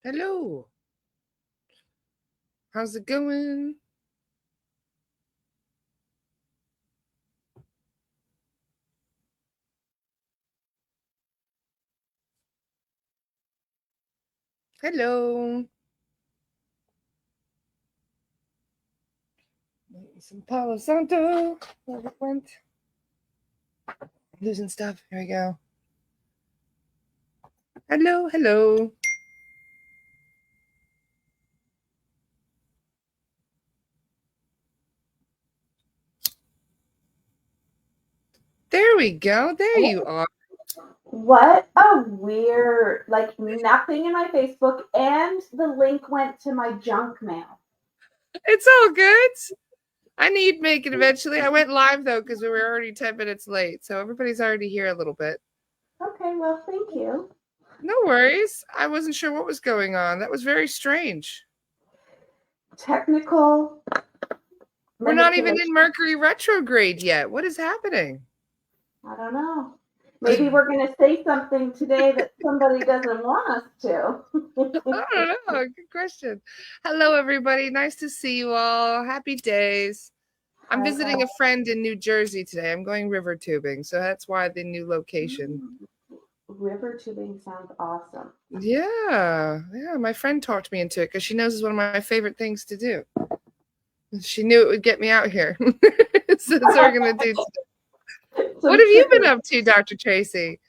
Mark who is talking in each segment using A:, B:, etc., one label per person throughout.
A: Hello. How's it going? Hello. Some Palo Santo. Where it went? Losing stuff. Here we go. Hello, hello. There we go. There you are.
B: What a weird, like nothing in my Facebook, and the link went to my junk mail.
A: It's all good. I need make it eventually. I went live though because we were already 10 minutes late. So everybody's already here a little bit.
B: Okay, well, thank you.
A: No worries. I wasn't sure what was going on. That was very strange.
B: Technical
A: We're not even
B: manipulation.
A: in Mercury retrograde yet. What is happening?
B: I don't know. Maybe we're going to say something today that somebody doesn't want us to.
A: I don't know. Good question. Hello, everybody. Nice to see you all. Happy days. I'm visiting a friend in New Jersey today. I'm going river tubing, so that's why the new location.
B: River tubing sounds awesome.
A: Yeah, my friend talked me into it because she knows it's one of my favorite things to do. She knew it would get me out here. So that's what we're gonna do today. What have you been up to, Dr. Traci?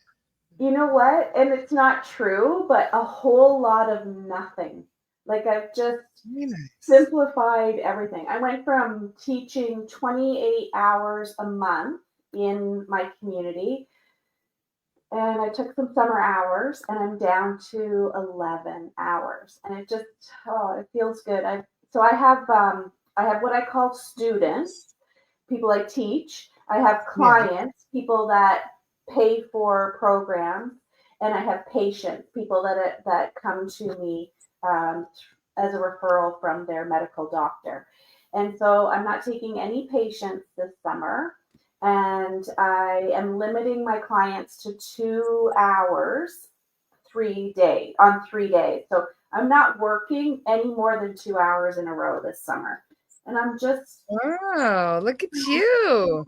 B: You know what? And it's not true, but a whole lot of nothing. Like I've just
A: Nice.
B: simplified everything. I went from teaching 28 hours a month in my community, and I took some summer hours, and I'm down to 11 hours, and it just it feels good. I have what I call students, people I teach. I have
A: Yeah.
B: clients, people that pay for programs, and I have patients, people that come to me as a referral from their medical doctor. And so I'm not taking any patients this summer, and I am limiting my clients to 2 hours 3 days on 3 days. So I'm not working any more than 2 hours in a row this summer. And I'm just,
A: Wow, look at you.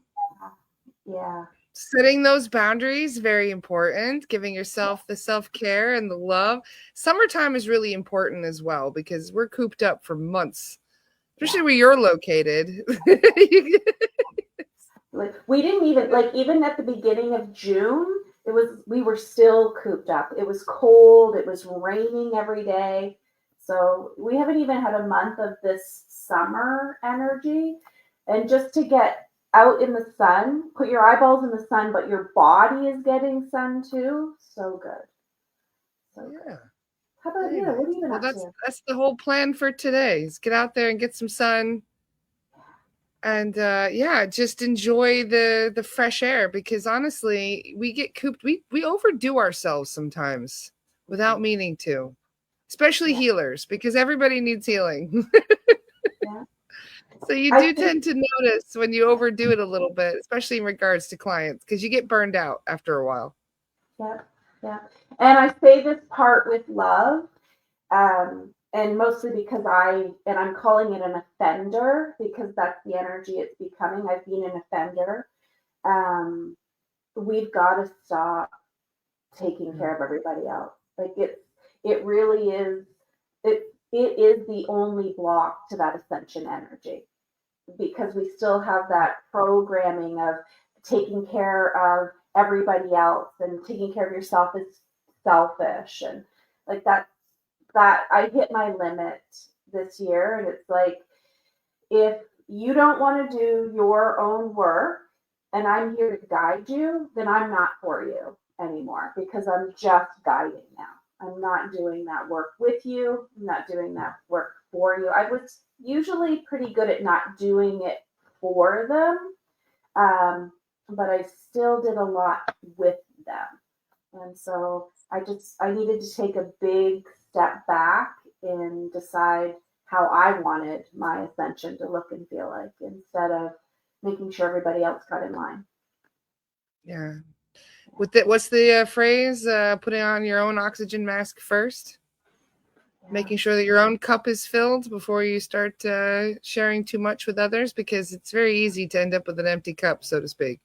B: yeah.
A: Setting those boundaries, very important. Giving yourself the self-care and the love. Summertime is really important as well because we're cooped up for months, especially where you're located.
B: Like we didn't even like even at the beginning of June, we were still cooped up. It was cold, it was raining every day. So we haven't even had a month of this summer energy. And just to get out in the sun, put your eyeballs in the sun, but your body is getting sun too. So good. So good.
A: Yeah,
B: How about
A: very
B: you?
A: nice.
B: What have you been
A: Well,
B: up
A: that's
B: to?
A: that's the whole plan for today. Is get out there and get some sun, and yeah, just enjoy the fresh air because honestly, we get cooped. We overdo ourselves sometimes without
B: Mhm.
A: meaning to, especially
B: Yeah,
A: healers because everybody needs healing.
B: yeah.
A: So you
B: I
A: do
B: think
A: tend to notice when you overdo it a little bit, especially in regards to clients, because you get burned out after a while.
B: yeah, yeah. And I say this part with love, and mostly because I'm calling it an offender because that's the energy it's becoming. I've been an offender. Um, we've got to stop taking care of everybody else. Like it really is. It is the only block to that ascension energy because we still have that programming of taking care of everybody else and taking care of yourself is selfish and like that I hit my limit this year. And it's like, if you don't want to do your own work and I'm here to guide you, then I'm not for you anymore because I'm just guiding now. I'm not doing that work with you. I'm not doing that work for you. I was usually pretty good at not doing it for them, but I still did a lot with them. And so I needed to take a big step back and decide how I wanted my ascension to look and feel like instead of making sure everybody else got in line.
A: Yeah. With the, what's the phrase? Putting on your own oxygen mask first. Making sure that your own cup is filled before you start sharing too much with others, because it's very easy to end up with an empty cup, so to speak.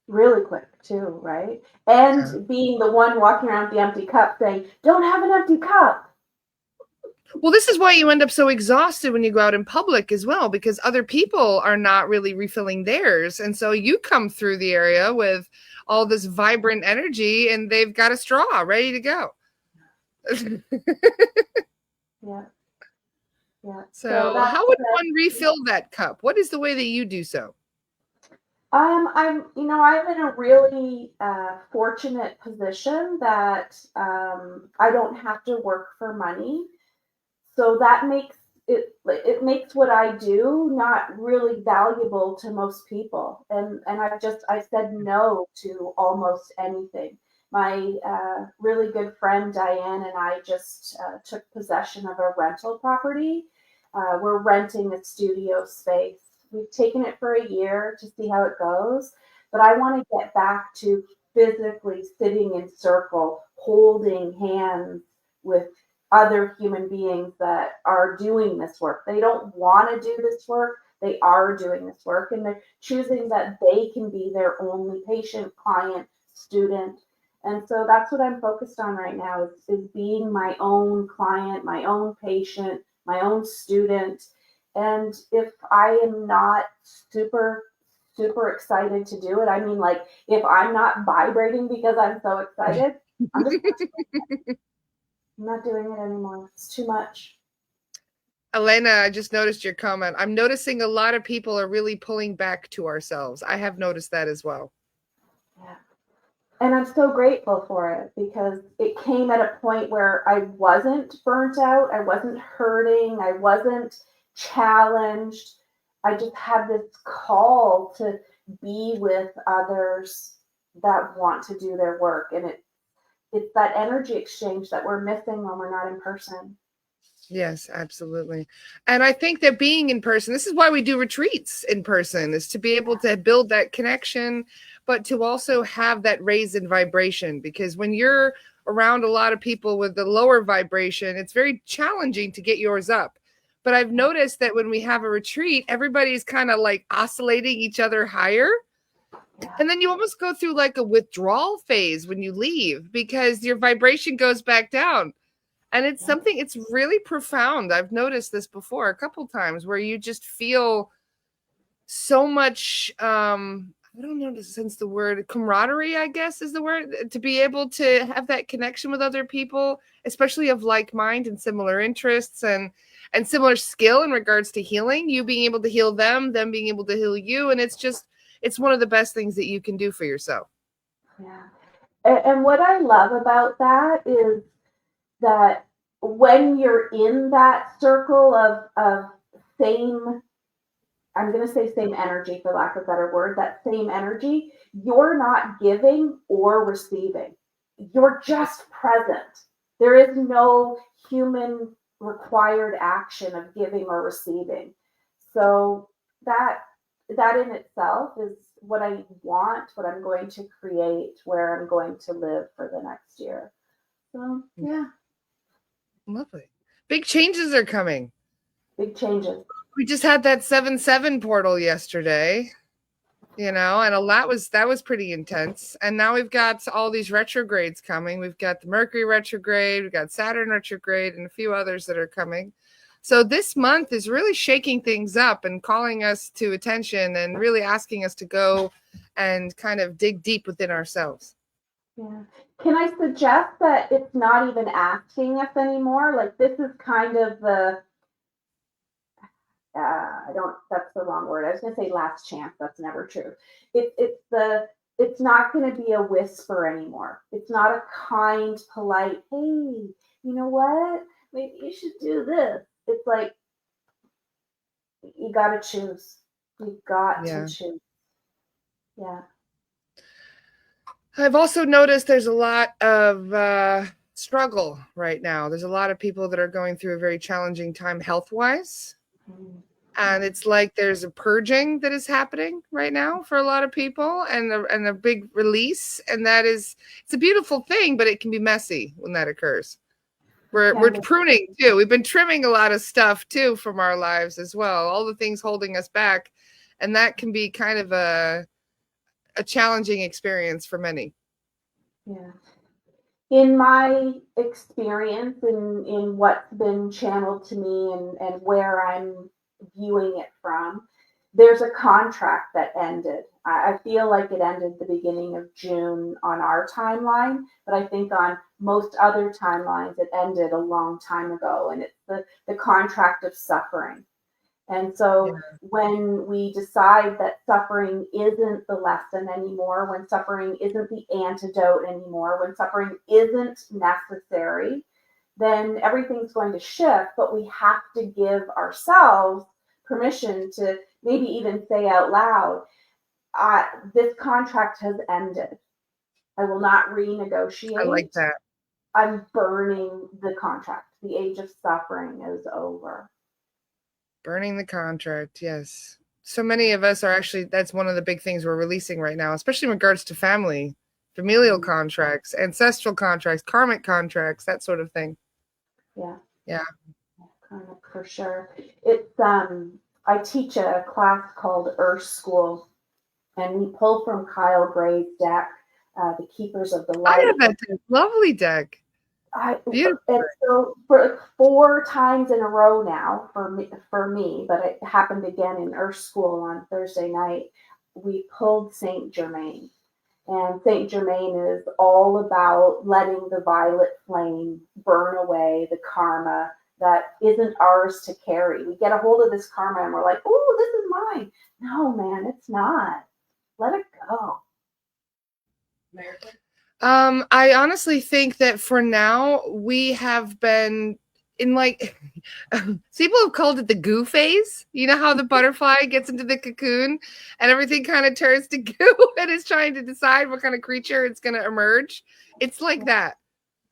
B: Really quick too, right?
A: Yeah.
B: And being the one walking around with the empty cup saying, "Don't have an empty cup."
A: Well, this is why you end up so exhausted when you go out in public as well, because other people are not really refilling theirs. And so you come through the area with all this vibrant energy and they've got a straw ready to go.
B: Yeah, yeah. So
A: So,
B: that's
A: how would one refill that cup? What is the way that you do so?
B: I'm in a really fortunate position that I don't have to work for money. So that makes it makes what I do not really valuable to most people. And I said no to almost anything. My really good friend Diane and I just took possession of a rental property. We're renting a studio space. We've taken it for a year to see how it goes, but I want to get back to physically sitting in circle, holding hands with other human beings that are doing this work. They don't want to do this work. They are doing this work and they're choosing that they can be their only patient, client, student. And so that's what I'm focused on right now is being my own client, my own patient, my own student. And if I am not super excited to do it, I mean, like if I'm not vibrating because I'm so excited, I'm just I'm not doing it anymore. It's too much.
A: Elena, I just noticed your comment. I'm noticing a lot of people are really pulling back to ourselves. I have noticed that as well.
B: Yeah. And I'm so grateful for it because it came at a point where I wasn't burnt out, I wasn't hurting, I wasn't challenged. I just had this call to be with others that want to do their work. And it's that energy exchange that we're missing when we're not in person.
A: Yes, absolutely. And I think that being in person, this is why we do retreats in person, is to be able to build that connection, but to also have that raise in vibration. Because when you're around a lot of people with the lower vibration, it's very challenging to get yours up. But I've noticed that when we have a retreat, everybody's kind of like oscillating each other higher.
B: Yeah.
A: And then you almost go through like a withdrawal phase when you leave because your vibration goes back down. And it's something, it's really profound. I've noticed this before a couple times where you just feel so much I don't know since the word camaraderie, I guess is the word, to be able to have that connection with other people, especially of like mind and similar interests and similar skill in regards to healing, you being able to heal them being able to heal you. And it's one of the best things that you can do for yourself.
B: Yeah. And what I love about that is that when you're in that circle of same, I'm going to say same energy for lack of a better word, that same energy, you're not giving or receiving. You're just present. There is no human required action of giving or receiving. So that that in itself is what I want, what I'm going to create, where I'm going to live for the next year. So yeah,
A: Lovely. Big changes are coming.
B: big changes.
A: We just had that 7-7 portal yesterday, and that was pretty intense. And now we've got all these retrogrades coming. We've got the Mercury retrograde, we've got Saturn retrograde, and a few others that are coming. So this month is really shaking things up and calling us to attention and really asking us to go and kind of dig deep within ourselves.
B: Yeah. Can I suggest that it's not even asking us anymore? Like this is kind of the I don't. That's the wrong word. I was going to say last chance. That's never true. It's not going to be a whisper anymore. It's not a kind, polite, hey, you know what? Maybe you should do this. It's like you got to choose. You got to
A: Yeah.
B: choose. Yeah.
A: I've also noticed there's a lot of struggle right now. There's a lot of people that are going through a very challenging time health wise. And it's like there's a purging that is happening right now for a lot of people and a big release. And that is, it's a beautiful thing, but it can be messy when that occurs. We're pruning too. We've been trimming a lot of stuff too from our lives as well. All the things holding us back, and that can be kind of a challenging experience for many.
B: Yeah. In my experience, in what's been channeled to me and where I'm viewing it from, there's a contract that ended. I feel like it ended the beginning of June on our timeline, but I think on most other timelines it ended a long time ago, and it's the contract of suffering. And so
A: Yeah.
B: when we decide that suffering isn't the lesson anymore, when suffering isn't the antidote anymore, when suffering isn't necessary, then everything's going to shift. But we have to give ourselves permission to maybe even say out loud, this contract has ended. I will not
A: I like
B: renegotiate.
A: that.
B: I'm burning the contract. The age of suffering is over.
A: Burning the contract, yes. So many of us are actually, that's one of the big things we're releasing right now, especially in regards to family, familial contracts, ancestral contracts, karmic contracts, that sort of thing.
B: Yeah.
A: Yeah.
B: Kind of for sure. It's I teach a class called Earth School, and we pull from Kyle Gray's deck, the Keepers of the
A: I
B: Light.
A: have that deck. Lovely deck. Beautiful.
B: And so for like 4 times in a row now for me, but it happened again in Earth School on Thursday night. We pulled Saint Germain, and Saint Germain is all about letting the violet flame burn away the karma that isn't ours to carry. We get a hold of this karma and we're like, oh, this is mine. No, man, it's not. Let it go.
A: I honestly think that for now we have been in like people have called it the goo phase. You know how the butterfly gets into the cocoon and everything kind of turns to goo and is trying to decide what kind of creature it's going to emerge. It's like that.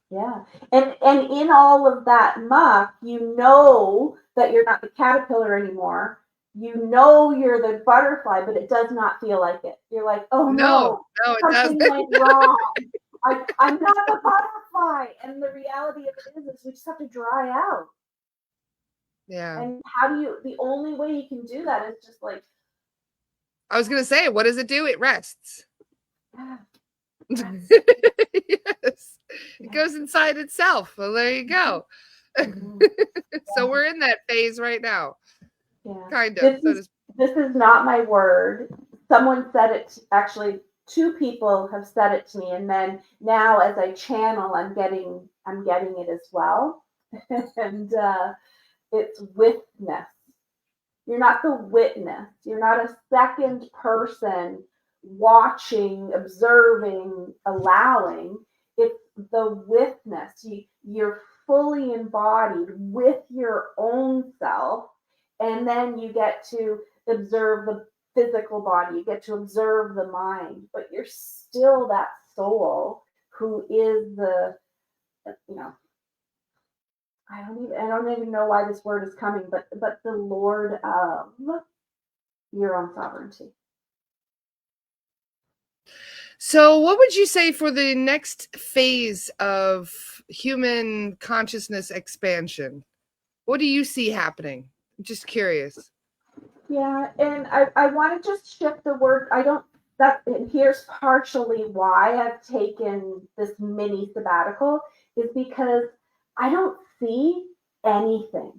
B: Yeah. And in all of that muck, you know that you're not the caterpillar anymore. You know you're the butterfly, but it does not feel like it. You're like, oh
A: No,
B: no,
A: no, it
B: something
A: doesn't.
B: went wrong. I'm not the butterfly. And the reality of it is we just have to dry out.
A: Yeah.
B: And the only way you can do that is just like,
A: I was going to say, what does it do? It rests.
B: yeah,
A: Yes. It
B: yeah.
A: goes inside itself. Well, there you go.
B: Mhm.
A: So we're in that phase right now.
B: Yeah.
A: Kind of.
B: This is not my word. Someone said it, actually, 2 people have said it to me, and then now as I channel, I'm getting it as well. And it's witness. You're not the witness. You're not a second person watching, observing, allowing. It's the witness. You're fully embodied with your own self, and then you get to observe the physical body. You get to observe the mind, but you're still that soul who is you know, I don't even know why this word is coming, but the Lord of your own sovereignty.
A: So, what would you say for the next phase of human consciousness expansion? What do you see happening? I'm just curious.
B: Yeah, and I want to just shift the word. I don't that and here's partially why I've taken this mini sabbatical is because I don't see anything.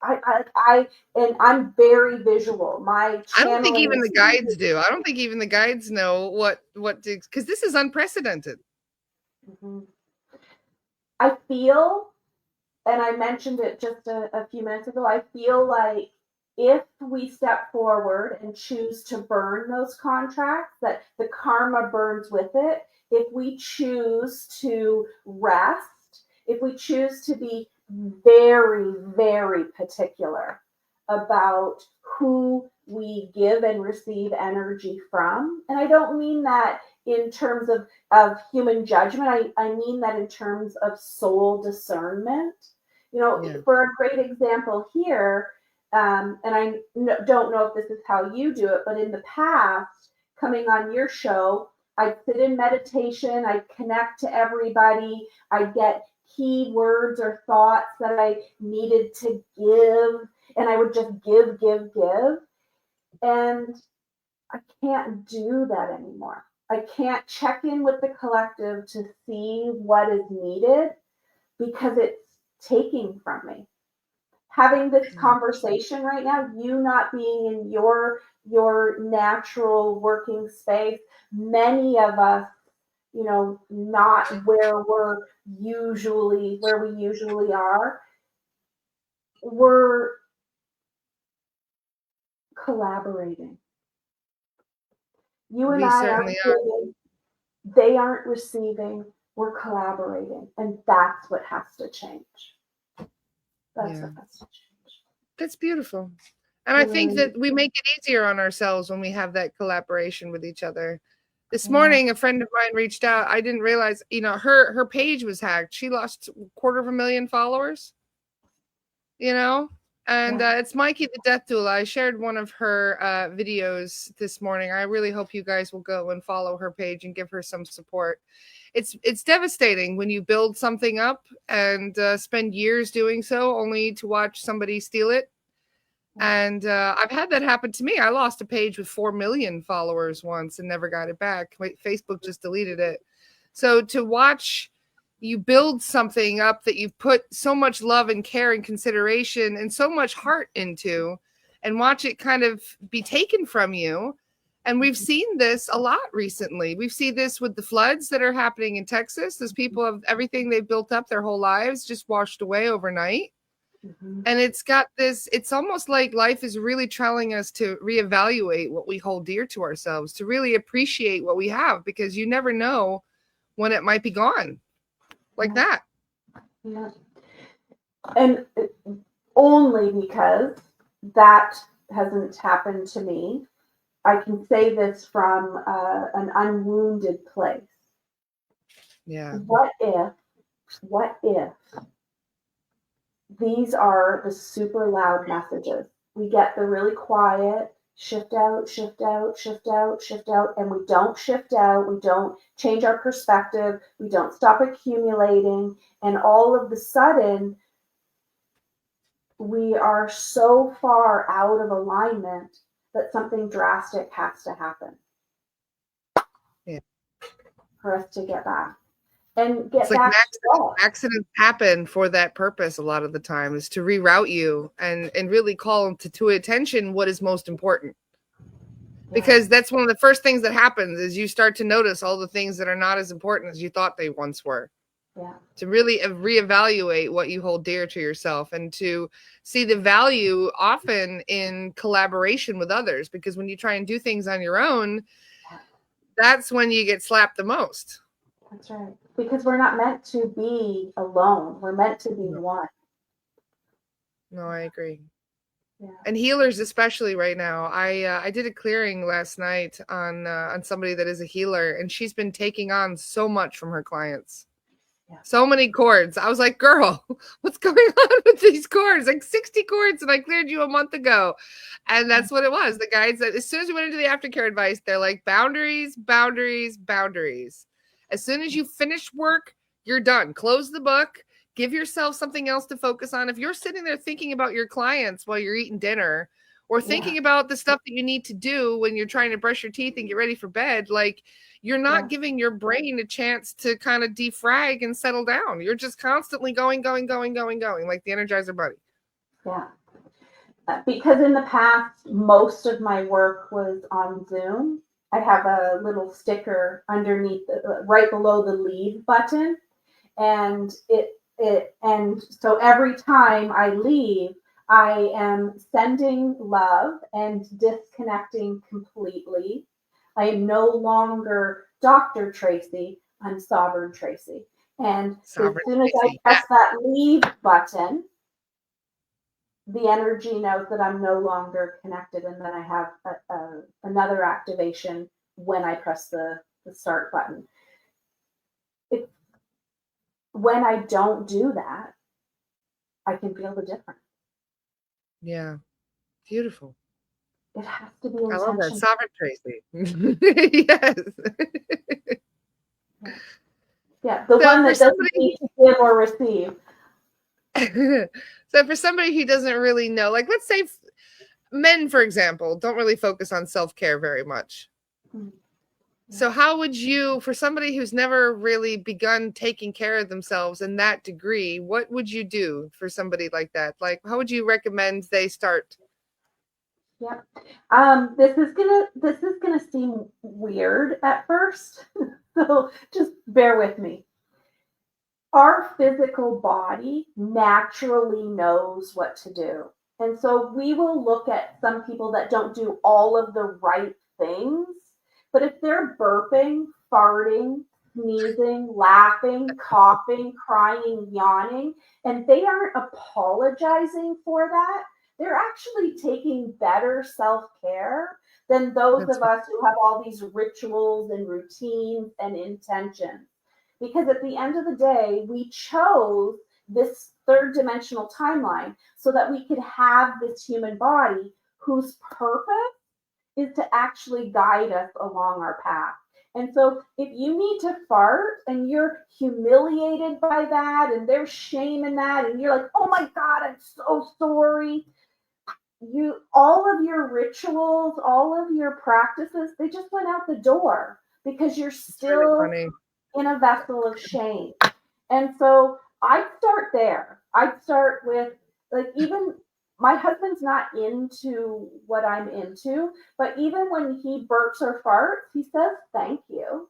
B: And I'm very visual. My
A: I don't think
B: channeling
A: even
B: is
A: the guides do. I don't think even the guides know what to, because this is unprecedented.
B: Mhm. I feel, and I mentioned it just a few minutes ago, I feel like if we step forward and choose to burn those contracts, that the karma burns with it. If we choose to rest, if we choose to be very, very particular about who we give and receive energy from, and I don't mean that in terms of human judgment, I mean that in terms of soul discernment.
A: Yeah.
B: For a great example here, and I don't know if this is how you do it, but in the past, coming on your show, I'd sit in meditation, I'd connect to everybody, I'd get key words or thoughts that I needed to give, and I would just give, give, give. And I can't do that anymore. I can't check in with the collective to see what is needed because it's taking from me. Having this conversation right now, you not being in your natural working space, many of us, not where we usually are, we're collaborating. You and
A: We
B: I aren't
A: certainly are.
B: giving, they aren't receiving, we're collaborating. And that's what has to change. That's
A: Yeah.
B: what has to change.
A: That's beautiful. And I think that we make it easier on ourselves when we have that collaboration with each other. This
B: Yeah.
A: morning, a friend of mine reached out. I didn't realize, her page was hacked. She lost 250,000 followers, and
B: Yeah.
A: it's Mikey the Death Doula. I shared one of her videos this morning. I really hope you guys will go and follow her page and give her some support. It's devastating when you build something up and spend years doing so, only to watch somebody steal it. And I've had that happen to me. I lost a page with 4 million followers once and never got it back. Facebook just deleted it. So to watch you build something up that you've put so much love and care and consideration and so much heart into, and watch it kind of be taken from you. And we've seen this a lot recently. We've seen this with the floods that are happening in Texas. Those people have everything they've built up their whole lives just washed away overnight.
B: Mm-hmm.
A: And it's almost like life is really telling us to reevaluate what we hold dear to ourselves, to really appreciate what we have, because you never know when it might be gone like that.
B: Yeah. And only because that hasn't happened to me, I can say this from an unwounded place.
A: Yeah.
B: What if these are the super loud messages? We get the really quiet, shift out, shift out, shift out, shift out, and we don't shift out. We don't change our perspective. We don't stop accumulating. And all of the sudden, we are so far out of alignment that something drastic has to happen.
A: Yeah.
B: For us to get back and get
A: It's like
B: back to God.
A: accidents happen for that purpose a lot of the time, is to reroute you and really call to attention what is most important. Because that's one of the first things that happens, is you start to notice all the things that are not as important as you thought they once were.
B: Yeah.
A: To really reevaluate what you hold dear to yourself, and to see the value often in collaboration with others, because when you try and do things on your own, that's when you get slapped the most.
B: That's right. Because we're not meant to be alone. We're meant to be one.
A: No, I agree.
B: Yeah.
A: And healers, especially right now. I did a clearing last night on somebody that is a healer, and she's been taking on so much from her clients. Yeah. So many cords. I was like, girl, what's going on with these cords? Like 60 cords, and I cleared you a month ago. And that's what it was. The guys, as soon as we went into the aftercare advice, they're like, boundaries, boundaries, boundaries. As soon as you finish work, you're done. Close the book. Give yourself something else to focus on. If you're sitting there thinking about your clients while you're eating dinner, or thinking about the stuff that you need to do when you're trying to brush your teeth and get ready for bed, like, you're not giving your brain a chance to kind of defrag and settle down. You're just constantly going, like the Energizer Bunny.
B: Yeah. Because in the past, most of my work was on Zoom. I have a little sticker underneath, right below the leave button, and and so every time I leave, I am sending love and disconnecting completely. I am no longer Dr. Traci, I'm Sovereign Traci. And as soon as I press that leave button, the energy knows that I'm no longer connected, and then I have another activation when I press the start button. When I don't do that, I can feel the difference.
A: Yeah. Beautiful.
B: It has to be intentional.
A: I love that. Sovereign Traci. Yes.
B: Yeah, the
A: So
B: one
A: for
B: that doesn't
A: somebody,
B: need to give or receive.
A: so for somebody who doesn't really know, like let's say men, for example, don't really focus on self-care very much.
B: Mm, yeah.
A: So how would you, for somebody who's never really begun taking care of themselves in that degree, what would you do for somebody like that? Like, how would you recommend they start?
B: Yeah. This is gonna seem weird at first, so just bear with me. Our physical body naturally knows what to do. And so we will look at some people that don't do all of the right things, but if they're burping, farting, sneezing, laughing, coughing, crying, yawning, and they aren't apologizing for that, they're actually taking better self care than those
A: That's
B: of us who have all these rituals and routines and intentions. Because at the end of the day, we chose this third dimensional timeline so that we could have this human body whose purpose is to actually guide us along our path. And so if you need to fart and you're humiliated by that and there's shame in that and you're like, oh my God, I'm so sorry. You all of your rituals, all of your practices, they just went out the door because you're
A: really
B: still
A: funny.
B: in a vessel of shame. And so I'd start there. I'd start with, like, even my husband's not into what I'm into, but even when he burps or farts, he says thank you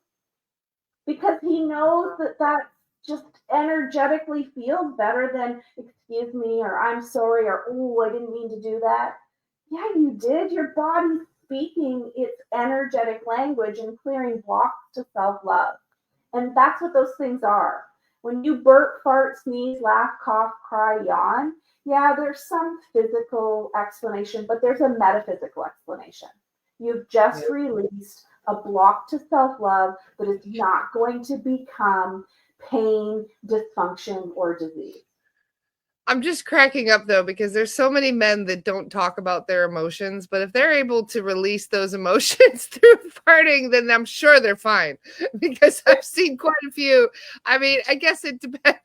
B: because he knows that that just energetically feels better than excuse me or I'm sorry or oh, I didn't mean to do that. Yeah, you did. Your body's speaking its energetic language and clearing blocks to self-love. And that's what those things are. When you burp, fart, sneeze, laugh, cough, cry, yawn, yeah, there's some physical explanation, but there's a metaphysical explanation. You've just
A: Yeah.
B: released a block to self love that is not going to become pain, dysfunction, or disease.
A: I'm just cracking up though because there's so many men that don't talk about their emotions, but if they're able to release those emotions through farting, then I'm sure they're fine. Because I've seen quite a few. I mean, I guess it depends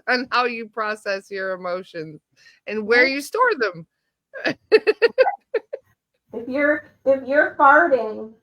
A: on how you process your emotions and where
B: Right?
A: you store them.
B: If you're farting,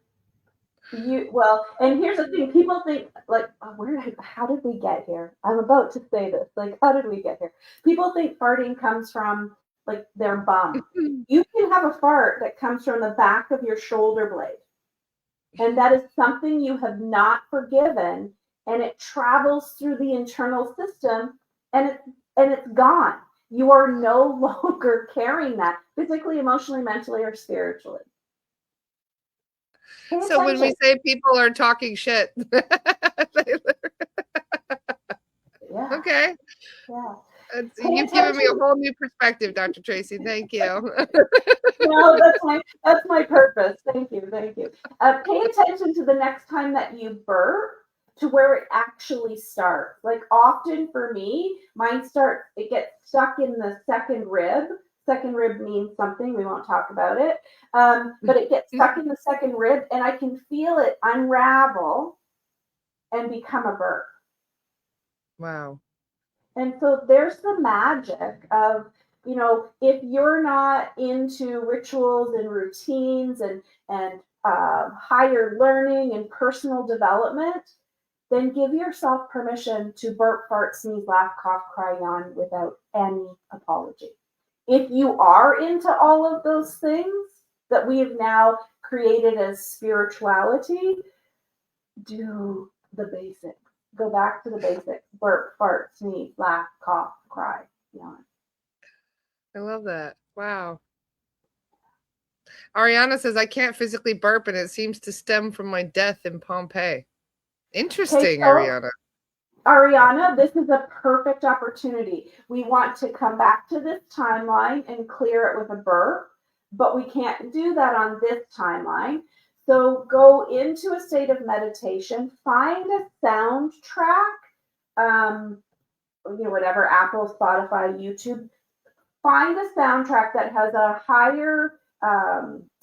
B: you well, and here's the thing: people think like, oh, how did we get here? I'm about to say this. Like, how did we get here? People think farting comes from like their bum. You can have a fart that comes from the back of your shoulder blade, and that is something you have not forgiven, and it travels through the internal system, and it's gone. You are no longer carrying that physically, emotionally, mentally, or spiritually. Pay
A: So when we
B: attention.
A: say people are talking shit,
B: Yeah,
A: okay.
B: yeah. Pay
A: You've given me
B: attention.
A: a whole new perspective, Dr. Tracy. Thank you.
B: No, that's my purpose. Thank you, thank you. Pay attention to the next time that you burp to where it actually starts. Like often for me, mine starts. It gets stuck in the second rib. Second rib means something. We won't talk about it. But it gets stuck in the second rib, and I can feel it unravel and become a burp.
A: Wow.
B: And so there's the magic of, if you're not into rituals and routines and higher learning and personal development, then give yourself permission to burp, fart, sneeze, laugh, cough, cry, yawn without any apology. If you are into all of those things that we have now created as spirituality, do the basics. Go back to the basics. Burp, fart, sneeze, laugh, cough, cry, yawn.
A: I love that. Wow. Ariana says, I can't physically burp and it seems to stem from my death in Pompeii.
B: Okay,
A: Interesting,
B: so
A: Ariana.
B: Ariana, this is a perfect opportunity. We want to come back to this timeline and clear it with a burp, but we can't do that on this timeline. So go into a state of meditation, find a soundtrack, whatever, Apple, Spotify, YouTube, find a soundtrack that has a higher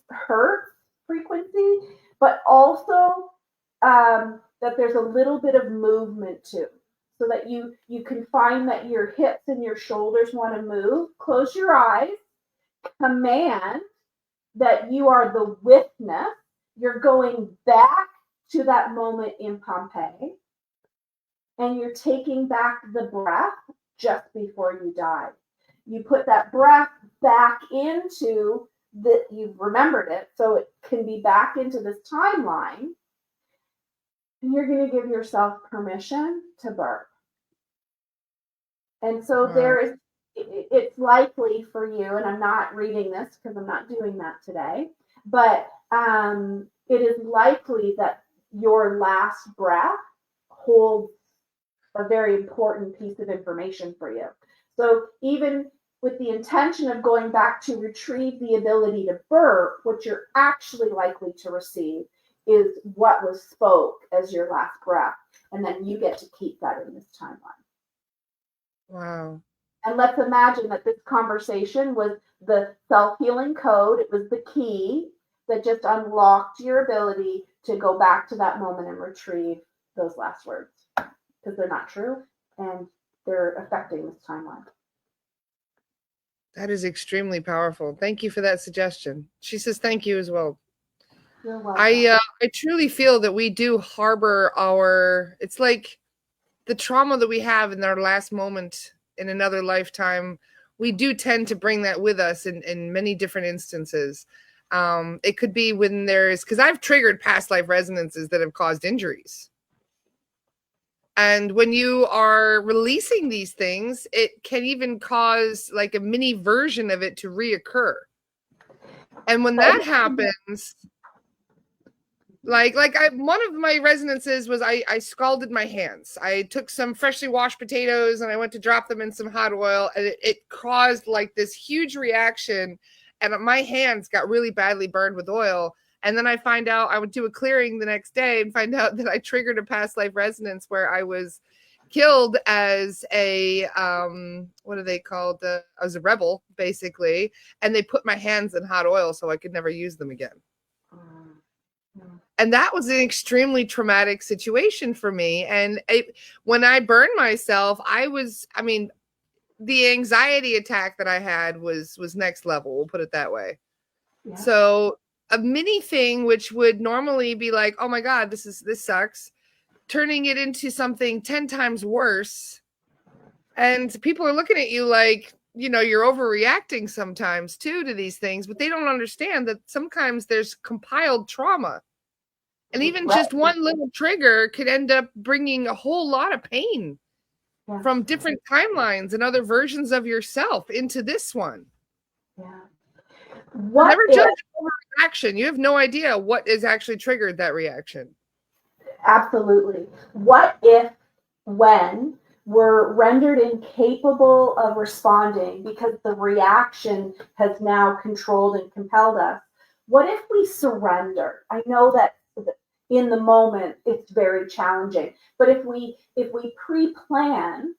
B: hertz frequency, but also that there's a little bit of movement to, so that you can find that your hips and your shoulders want to move. Close your eyes. Command that you are the witness. You're going back to that moment in Pompeii, and you're taking back the breath just before you die. You put that breath back into you've remembered it, so it can be back into this timeline, and you're going to give yourself permission to burp. And so there is, it's likely for you, and I'm not reading this because I'm not doing that today, but it is likely that your last breath holds a very important piece of information for you. So even with the intention of going back to retrieve the ability to burp, what you're actually likely to receive is what was spoke as your last breath. And then you get to keep that in this timeline.
A: Wow.
B: And let's imagine that this conversation was the self-healing code. It was the key that just unlocked your ability to go back to that moment and retrieve those last words, because they're not true and they're affecting this timeline.
A: That is extremely powerful. Thank you for that suggestion. She says thank you as well.
B: You're welcome.
A: I truly feel that we do harbor it's like the trauma that we have in our last moment in another lifetime. We do tend to bring that with us in many different instances. It could be when because I've triggered past life resonances that have caused injuries. And when you are releasing these things, it can even cause like a mini version of it to reoccur. And when that happens, one of my resonances was I scalded my hands. I took some freshly washed potatoes and I went to drop them in some hot oil, and it caused like this huge reaction, and my hands got really badly burned with oil. And then I find out, I would do a clearing the next day and find out that I triggered a past life resonance where I was killed as a, what are they called? I was a rebel, basically. And they put my hands in hot oil so I could never use them again. And that was an extremely traumatic situation for me. And when I burned myself, the anxiety attack that I had was next level. We'll put it that way. Yeah. So a mini thing, which would normally be like, oh my God, this sucks, turning it into something 10 times worse. And people are looking at you like, you're overreacting sometimes too to these things, but they don't understand that sometimes there's compiled trauma. And even just one little trigger could end up bringing a whole lot of pain from different timelines and other versions of yourself into this one.
B: Yeah.
A: Never judge overreaction. You have no idea what is actually triggered that reaction.
B: Absolutely. What if, when we're rendered incapable of responding because the reaction has now controlled and compelled us, what if we surrender? I know that in the moment it's very challenging, but if we pre-plan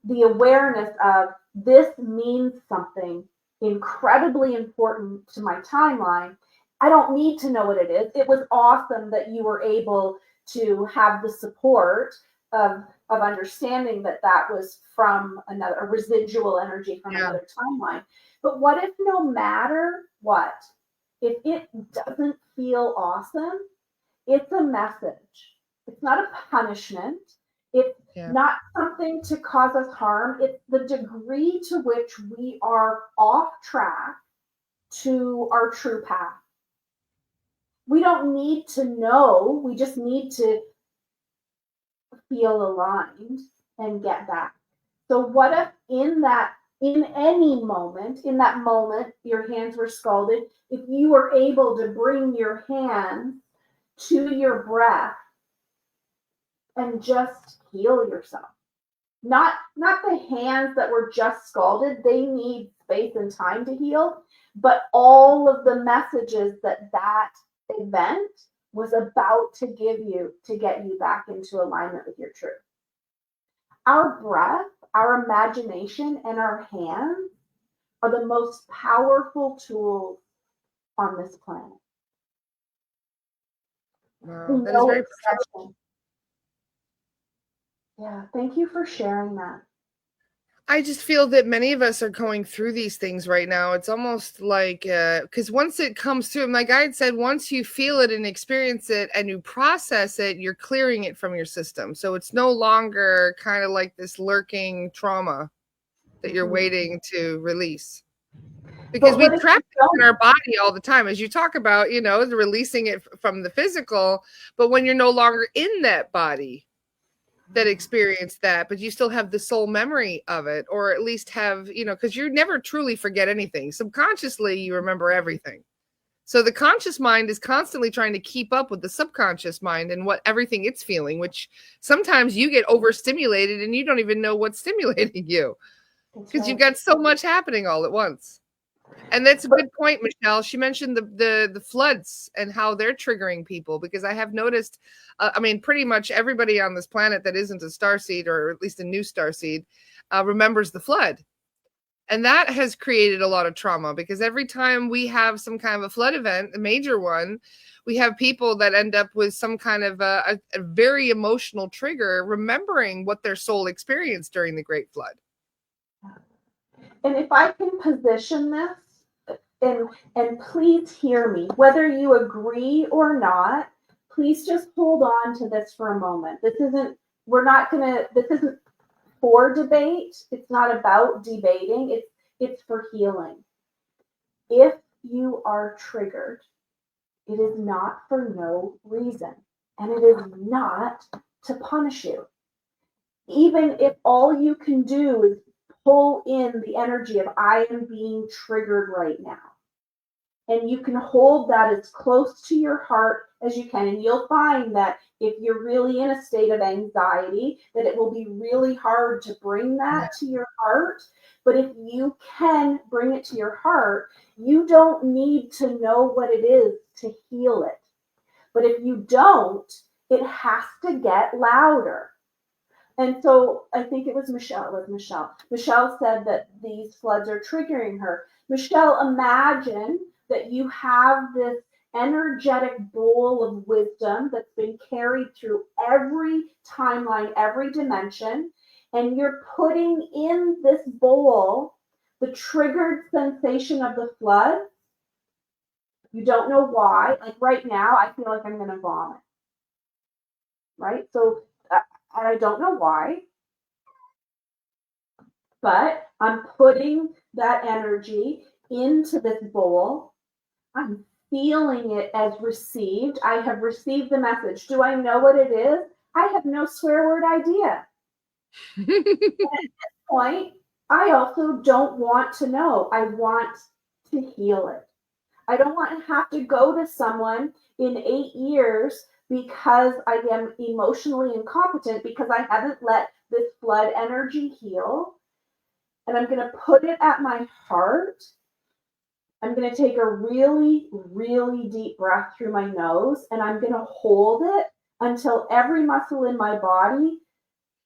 B: the awareness of this means something incredibly important to my timeline, I don't need to know what it is. It was awesome that you were able to have the support of understanding that was from a residual energy from another timeline. But what if no matter what, if it doesn't feel awesome, it's a message. It's not a punishment. It's not something to cause us harm. It's the degree to which we are off track to our true path. We don't need to know. We just need to feel aligned and get back. So what if in that moment, your hands were scalded, if you were able to bring your hands to your breath and just heal yourself. Not the hands that were just scalded, they need space and time to heal, but all of the messages that event was about to give you to get you back into alignment with your truth. Our breath, our imagination, and our hands are the most powerful tools on this planet.
A: Wow, that is
B: No
A: very profound.
B: exception. Yeah, thank you for sharing that.
A: I just feel that many of us are going through these things right now. It's almost like, because once it comes through, my guide said, once you feel it and experience it and you process it, you're clearing it from your system. So it's no longer kind of like this lurking trauma that you're
B: Mhm.
A: waiting to release. Because
B: But
A: we
B: what if you
A: practice in
B: don't?
A: our body all the time, as you talk about, releasing it from the physical. But when you're no longer in that body, that experienced that, but you still have the soul memory of it, or at least have, because you never truly forget anything. Subconsciously, you remember everything. So the conscious mind is constantly trying to keep up with the subconscious mind and what everything it's feeling, which sometimes you get overstimulated and you don't even know what's stimulating you
B: That's
A: because you've
B: right.
A: got so much happening all at once. And that's a
B: But
A: good point, Michelle. She mentioned the floods and how they're triggering people, because I have noticed, I mean, pretty much everybody on this planet that isn't a starseed, or at least a new starseed, remembers the flood. And that has created a lot of trauma, because every time we have some kind of a flood event, a major one, we have people that end up with some kind of a very emotional trigger, remembering what their soul experienced during the Great Flood.
B: and if I can position this, and please hear me, whether you agree or not, please just hold on to this for a moment. This isn't for debate. It's not about debating. It's for healing. If you are triggered, it is not for no reason, and it is not to punish you. Even if all you can do is pull in the energy of I am being triggered right now, and you can hold that as close to your heart as you can, and you'll find that if you're really in a state of anxiety, that it will be really hard to bring
A: Yeah.
B: that to your heart. But if you can bring it to your heart, you don't need to know what it is to heal it. But if you don't, it has to get louder. And so I think it was Michelle. It was Michelle. Michelle said that these floods are triggering her. Michelle, imagine that you have this energetic bowl of wisdom that's been carried through every timeline, every dimension, and you're putting in this bowl the triggered sensation of the flood. You don't know why. Like right now, I feel like I'm going to vomit. Right? So I don't know why, but I'm putting that energy into this bowl. I'm feeling it as received. I have received the message. Do I know what it is? I have no swear word idea. At this point, I also don't want to know. I want to heal it. I don't want to have to go to someone in 8 years because I am emotionally incompetent because I haven't let this flood energy heal. And I'm going to put it at my heart. I'm going to take a really, really deep breath through my nose, and I'm going to hold it until every muscle in my body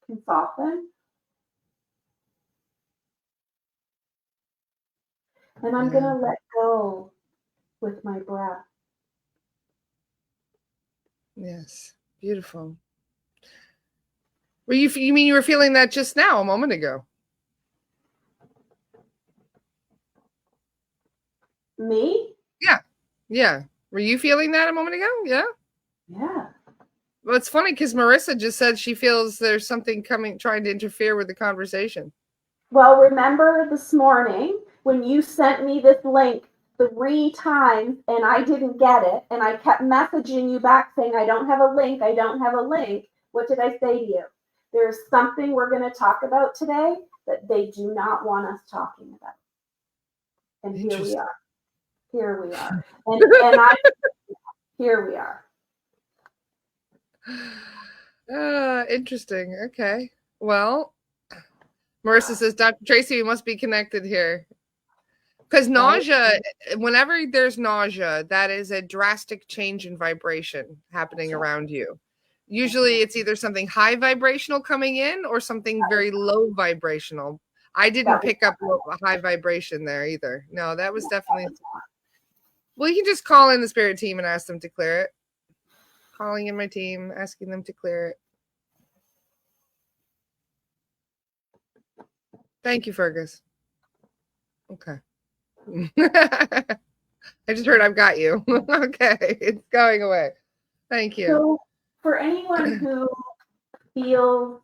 B: can soften. And I'm going
A: Yeah.
B: to let go with my breath.
A: Yes. Beautiful. You mean you were feeling that just now, a moment ago?
B: Me?
A: Yeah. Yeah. Were you feeling that a moment ago? Yeah.
B: Yeah.
A: Well, it's funny because Marissa just said she feels there's something coming, trying to interfere with the conversation.
B: Well, remember this morning when you sent me this link 3 times and I didn't get it, and I kept messaging you back saying, I don't have a link, I don't have a link. What did I say to you? There's something we're going to talk about today that they do not want us talking about. And here we
A: Interesting.
B: are. Here we are. And here we are.
A: Interesting. Okay. Well, Marissa says, Dr. Tracy, we must be connected here. Because
B: Right?
A: nausea, whenever there's nausea, that is a drastic change in vibration
B: That's
A: happening
B: right.
A: around you.
B: That's
A: Usually
B: right.
A: it's either something high vibrational coming in or something very low vibrational. I didn't
B: That was
A: pick up a high vibration there either. No, that was
B: that
A: definitely.
B: was
A: Well, you can just call in the spirit team and ask them to clear it. calling in my team, asking them to clear it. Thank you, Fergus. Okay. I just heard I've got you. Okay, it's going away. Thank you.
B: So for anyone who feels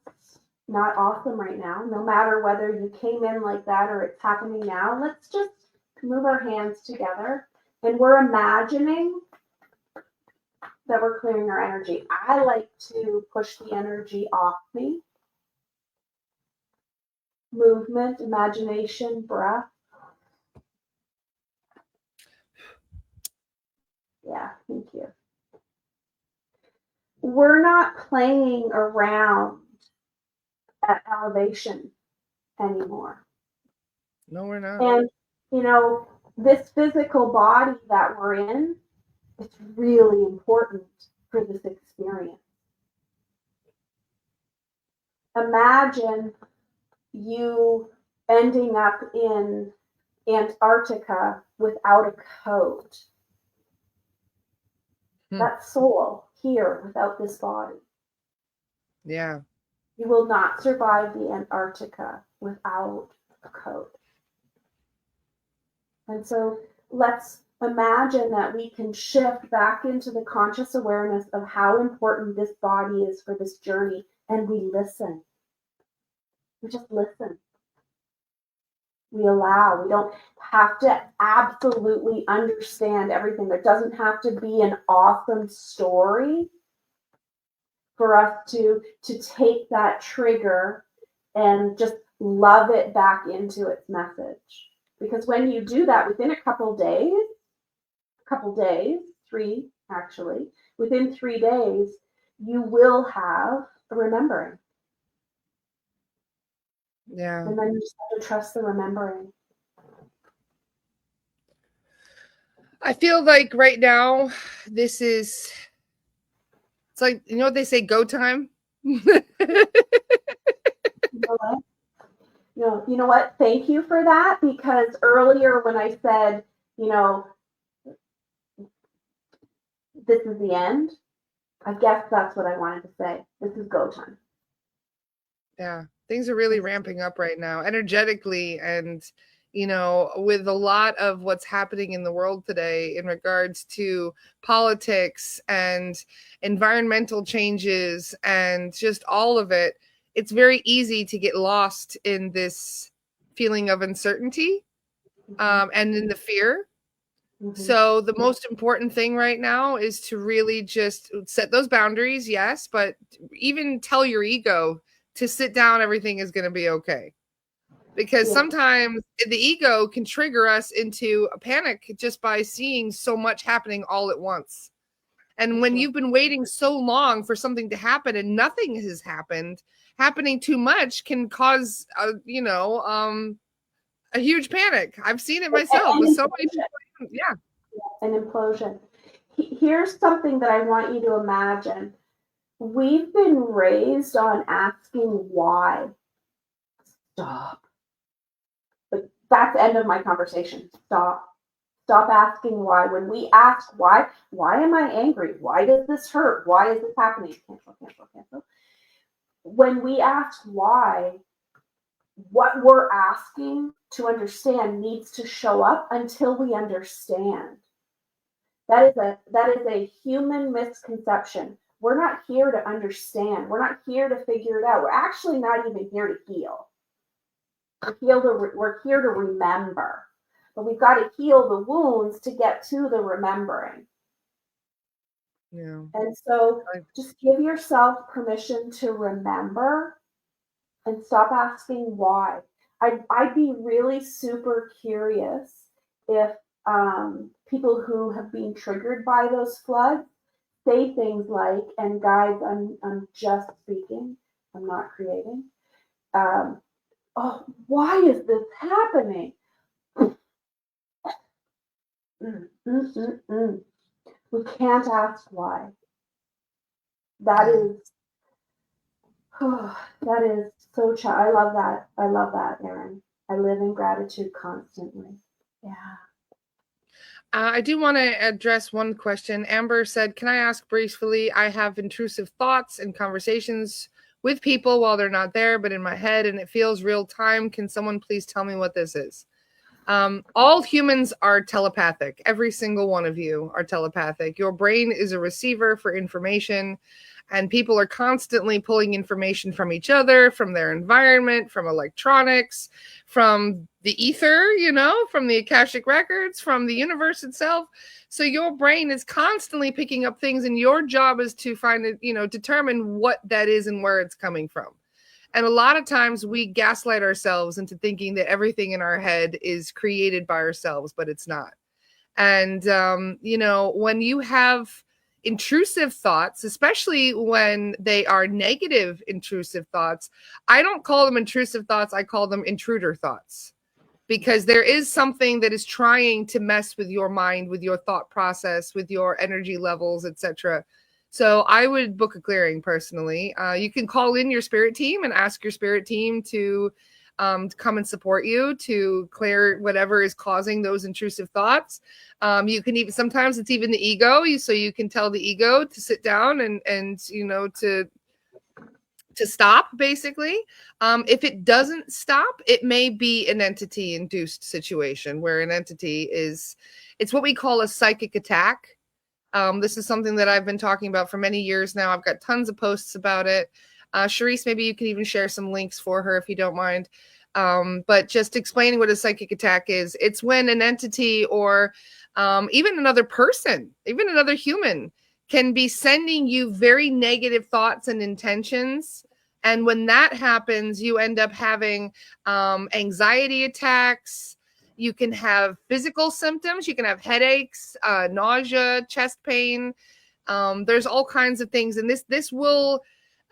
B: not awesome right now, no matter whether you came in like that or it's happening now, let's just move our hands together and we're imagining that we're clearing our energy. I like to push the energy off me. Movement, imagination, breath. Yeah, thank you. We're not playing around at elevation anymore.
A: No, we're not.
B: And, you know, this physical body that we're in, it's really important for this experience. Imagine you ending up in Antarctica without a coat. That soul here without this body.
A: Yeah.
B: You will not survive the Antarctica without a coat. And so let's imagine that we can shift back into the conscious awareness of how important this body is for this journey, and we listen. We just listen. We allow. We don't have to absolutely understand everything. There doesn't have to be an awesome story for us to take that trigger and just love it back into its message. Because when you do that, within a couple days, 3 actually, within 3 days, you will have a remembering.
A: Yeah.
B: And then you just have to trust the remembering.
A: I feel like right now, it's like, you know what they say, go time?
B: You know what? Thank you for that, because earlier when I said, this is the end, I guess that's what I wanted to say. This is go time.
A: Yeah, things are really ramping up right now, energetically, and with a lot of what's happening in the world today in regards to politics and environmental changes and just all of it. It's very easy to get lost in this feeling of uncertainty, and in the fear. So the most important thing right now is to really just set those boundaries, yes, but even tell your ego to sit down, everything is going to be okay. Because sometimes the ego can trigger us into a panic just by seeing so much happening all at once. And when you've been waiting so long for something to happen and nothing has happened, happening too much can cause a huge panic. I've seen it myself with so many people. Yeah.
B: An implosion. Here's something that I want you to imagine. We've been raised on asking why. Stop. But that's the end of my conversation. Stop. Stop asking why. When we ask why am I angry? Why does this hurt? Why is this happening? Cancel. When we ask why, what we're asking to understand needs to show up until we understand. That is a human misconception. We're not here to understand. We're not here to figure it out. We're actually not even here to heal. We're here to remember. But we've got to heal the wounds to get to the remembering.
A: Yeah.
B: And so just give yourself permission to remember and stop asking why. I'd be really super curious if people who have been triggered by those floods say things like, and guys, I'm just speaking, I'm not creating. Oh, why is this happening? We can't ask why. That is so I love that. I love that, Erin. I live in gratitude constantly. Yeah.
A: I do want to address one question. Amber said, "Can I ask briefly? I have intrusive thoughts and conversations with people while they're not there, but in my head, and it feels real time. Can someone please tell me what this is?" All humans are telepathic. Every single one of you are telepathic. Your brain is a receiver for information, and people are constantly pulling information from each other, from their environment, from electronics, from the ether, from the Akashic records, from the universe itself. So your brain is constantly picking up things, and your job is to find it, determine what that is and where it's coming from. And a lot of times we gaslight ourselves into thinking that everything in our head is created by ourselves, but it's not. And, when you have intrusive thoughts, especially when they are negative intrusive thoughts, I don't call them intrusive thoughts. I call them intruder thoughts, because there is something that is trying to mess with your mind, with your thought process, with your energy levels, etc. So I would book a clearing personally. You can call in your spirit team and ask your spirit team to come and support you to clear whatever is causing those intrusive thoughts. You can even, sometimes it's even the ego, so you can tell the ego to sit down and to stop, basically. If it doesn't stop, it may be an entity induced situation where an entity it's what we call a psychic attack. This is something that I've been talking about for many years now. I've got tons of posts about it. Charisse, maybe you can even share some links for her if you don't mind. But just explaining what a psychic attack is, it's when an entity or even another person, even another human, can be sending you very negative thoughts and intentions. And when that happens, you end up having anxiety attacks. You can have physical symptoms. You can have headaches, nausea, chest pain. There's all kinds of things. And this will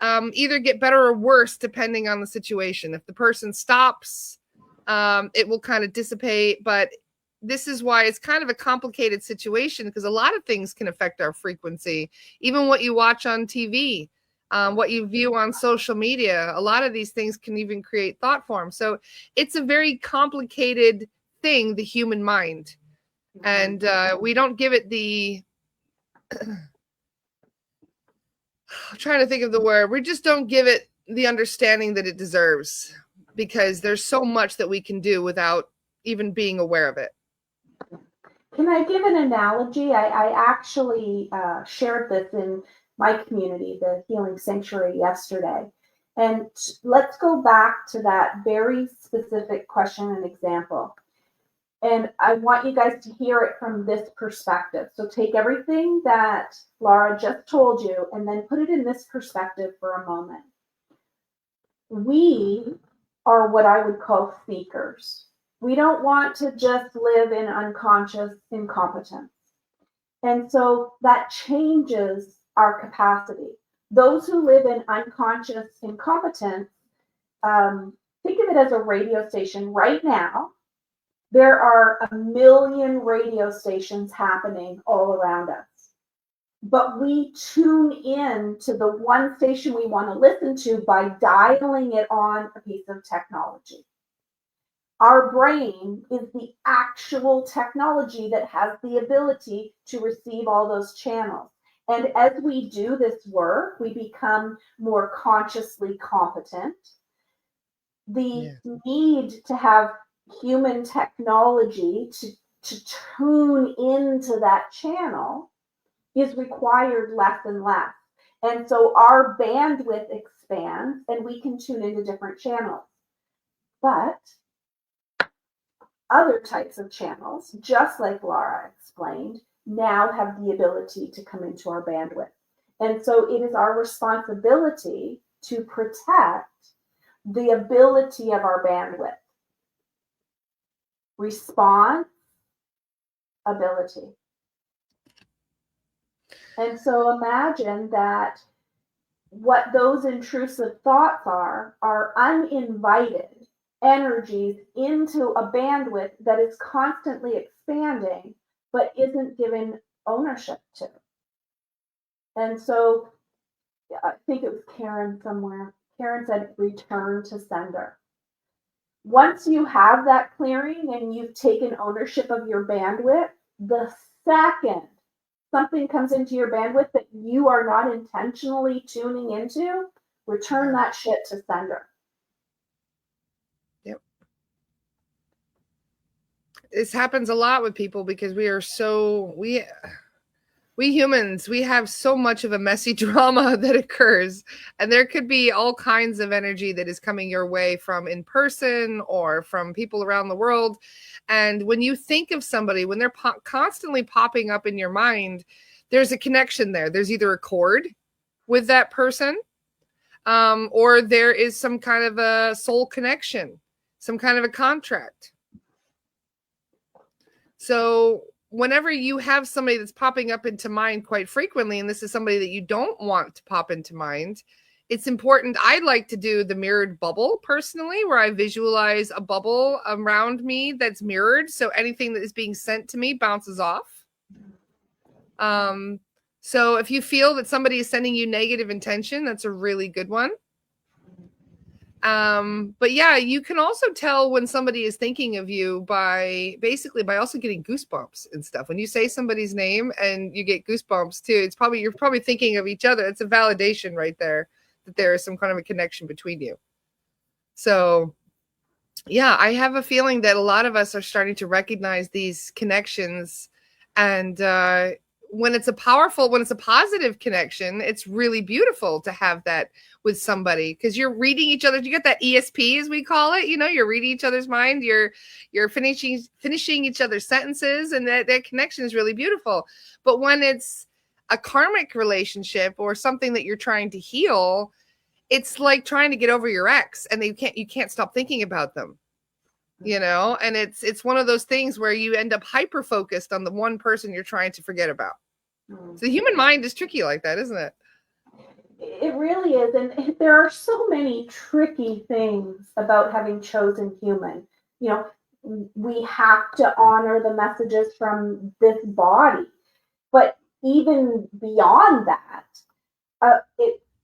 A: either get better or worse depending on the situation. If the person stops, it will kind of dissipate. But this is why it's kind of a complicated situation, because a lot of things can affect our frequency. Even what you watch on TV, what you view on social media, a lot of these things can even create thought forms. So it's a very complicated thing, the human mind. And we don't give it the I'm trying to think of the word. We just don't give it the understanding that it deserves, because there's so much that we can do without even being aware of it.
B: Can I give an analogy? I actually shared this in my community, the Healing Sanctuary, yesterday. And let's go back to that very specific question and example. And I want you guys to hear it from this perspective. So take everything that Lara just told you and then put it in this perspective for a moment. We are what I would call seekers. We don't want to just live in unconscious incompetence. And so that changes our capacity. Those who live in unconscious incompetence, think of it as a radio station right now. There are 1 million radio stations happening all around us. But we tune in to the one station we want to listen to by dialing it on a piece of technology. Our brain is the actual technology that has the ability to receive all those channels. And as we do this work, we become more consciously competent. The need to have human technology to tune into that channel is required less and less. And so our bandwidth expands and we can tune into different channels. But other types of channels, just like Lara explained, now have the ability to come into our bandwidth. And so it is our responsibility to protect the ability of our bandwidth. Response, ability. And so imagine that what those intrusive thoughts are uninvited energies into a bandwidth that is constantly expanding, but isn't given ownership to. And so I think it was Karen somewhere. Karen said, return to sender. Once you have that clearing and you've taken ownership of your bandwidth, The second something comes into your bandwidth that you are not intentionally tuning into, return that shit to sender.
A: Yep. This happens a lot with people because we are so, we humans, we have so much of a messy drama that occurs, and there could be all kinds of energy that is coming your way from in person or from people around the world. And when you think of somebody, when they're constantly popping up in your mind, there's a connection there. There's either a cord with that person, or there is some kind of a soul connection, some kind of a contract. So whenever you have somebody that's popping up into mind quite frequently, and this is somebody that you don't want to pop into mind, it's important. I like to do the mirrored bubble personally, where I visualize a bubble around me that's mirrored. So anything that is being sent to me bounces off. So if you feel that somebody is sending you negative intention, that's a really good one. But yeah, you can also tell when somebody is thinking of you by also getting goosebumps and stuff. When you say somebody's name and you get goosebumps too, you're probably thinking of each other. It's a validation right there that there is some kind of a connection between you. So yeah, I have a feeling that a lot of us are starting to recognize these connections, and when it's a positive connection, it's really beautiful to have that with somebody, because you're reading each other. You get that ESP, as we call it. You're reading each other's mind. You're finishing each other's sentences, and that connection is really beautiful. But when it's a karmic relationship or something that you're trying to heal, it's like trying to get over your ex, and you can't stop thinking about them. And it's one of those things where you end up hyper focused on the one person you're trying to forget about. So the human mind is tricky like that, isn't it?
B: It really is. And there are so many tricky things about having chosen human. We have to honor the messages from this body. But even beyond that,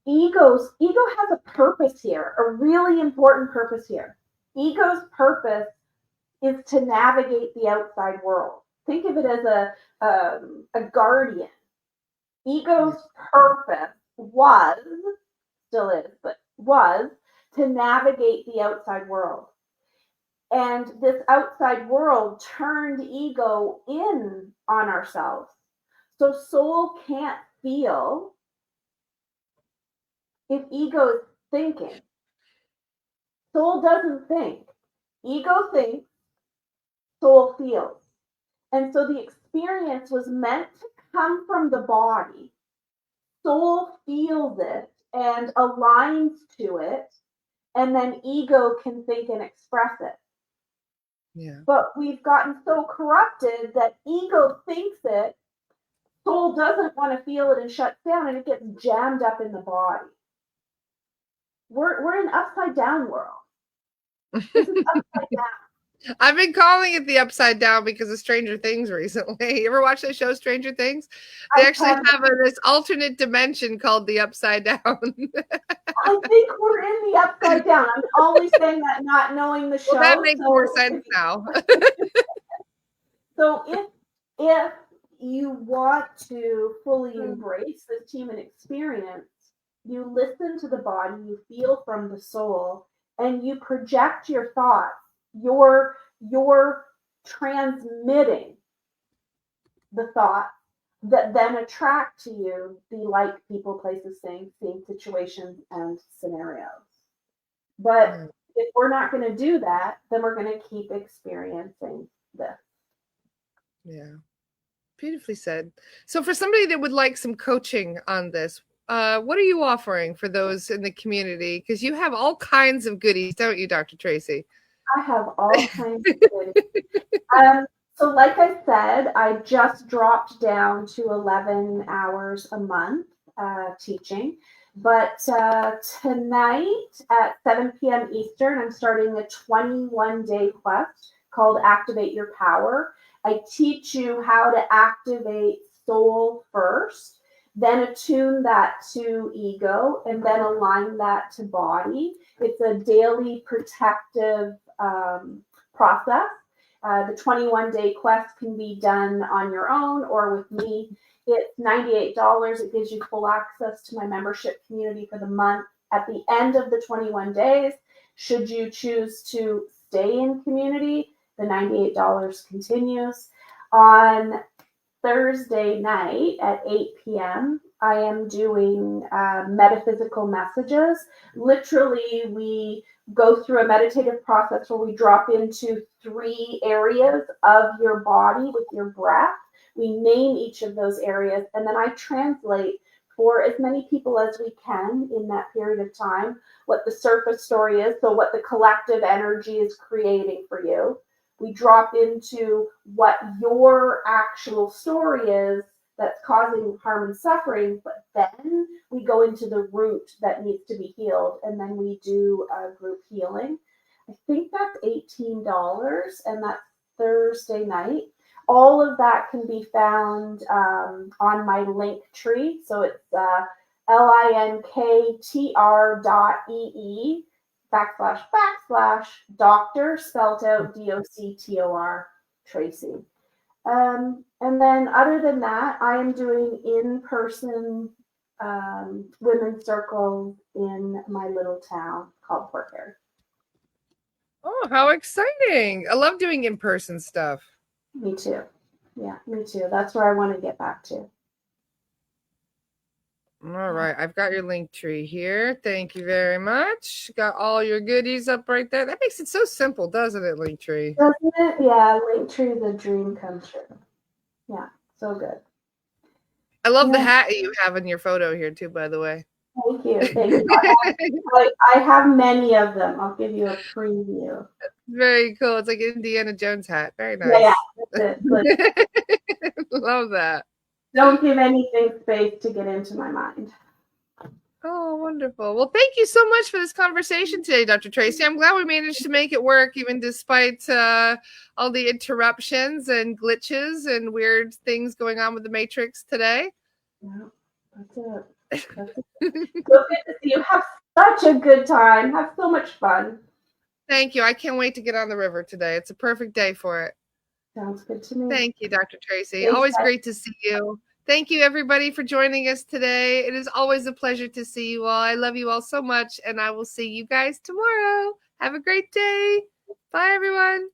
B: ego has a purpose here, a really important purpose here. Ego's purpose is to navigate the outside world. Think of it as a guardian. Ego's purpose still is, but was to navigate the outside world. And this outside world turned ego in on ourselves. So soul can't feel if ego is thinking. Soul doesn't think. Ego thinks, soul feels. And so the experience was meant to come from the body. Soul feels it and aligns to it, and then ego can think and express it.
A: Yeah.
B: But we've gotten so corrupted that ego thinks it, soul doesn't want to feel it and shuts down, and it gets jammed up in the body. We're in an upside down world. This is upside down.
A: I've been calling it the upside down because of Stranger Things recently. You ever watch that show, Stranger Things? They actually have this alternate dimension called the upside down.
B: I think we're in the upside down. I'm always saying that, not knowing the show.
A: Well, that makes more sense now.
B: So if you want to fully embrace this human experience, you listen to the body, you feel from the soul, and you project your thoughts. You're transmitting the thoughts that then attract to you the like people, places, things, situations, and scenarios. But if we're not going to do that, then we're going to keep experiencing this.
A: Yeah. Beautifully said. So for somebody that would like some coaching on this, what are you offering for those in the community? Because you have all kinds of goodies, don't you, Dr. Traci?
B: I have all kinds of goodies. So like I said, I just dropped down to 11 hours a month teaching. But tonight at 7 p.m. Eastern, I'm starting a 21-day quest called Activate Your Power. I teach you how to activate soul first, then attune that to ego, and then align that to body. It's a daily protective process. The 21-day quest can be done on your own or with me. It's $98. It gives you full access to my membership community for the month. At the end of the 21 days, should you choose to stay in community, the $98 continues. On Thursday night at 8 p.m., I am doing metaphysical messages. Literally, we go through a meditative process where we drop into 3 areas of your body with your breath. We name each of those areas, and then I translate for as many people as we can in that period of time what the surface story is, so what the collective energy is creating for you. We drop into what your actual story is that's causing harm and suffering, but then we go into the root that needs to be healed, and then we do a group healing. I think that's $18, and that's Thursday night. All of that can be found on my link tree. So it's linktr.ee/doctor, spelled out DOCTOR, Traci. And then other than that, I am doing in-person women's circles in my little town called Port Perry.
A: Oh, how exciting. I love doing in-person stuff.
B: Me too. Yeah, me too. That's where I want to get back to.
A: All right. I've got your link tree here. Thank you very much. Got all your goodies up right there. That makes it so simple, doesn't it, link tree?
B: Doesn't it? Yeah, Linktree is a dream come true. Yeah, so good.
A: I love the hat you have in your photo here too, by the way.
B: Thank you. Thank you. I have many of them. I'll give you a preview.
A: Very cool. It's like Indiana Jones hat. Very nice.
B: Yeah, that's it.
A: Love that.
B: Don't give anything space to get into my mind.
A: Oh, wonderful. Well, thank you so much for this conversation today, Dr. Traci. I'm glad we managed to make it work, even despite all the interruptions and glitches and weird things going on with the Matrix today.
B: Yeah, that's it. That's it. So good to see you. Have such a good time. Have so much fun.
A: Thank you. I can't wait to get on the river today. It's a perfect day for it.
B: Sounds good to me.
A: Thank you, Dr. Traci. Always great to see you. Thank you, everybody, for joining us today. It is always a pleasure to see you all. I love you all so much, and I will see you guys tomorrow. Have a great day. Bye, everyone.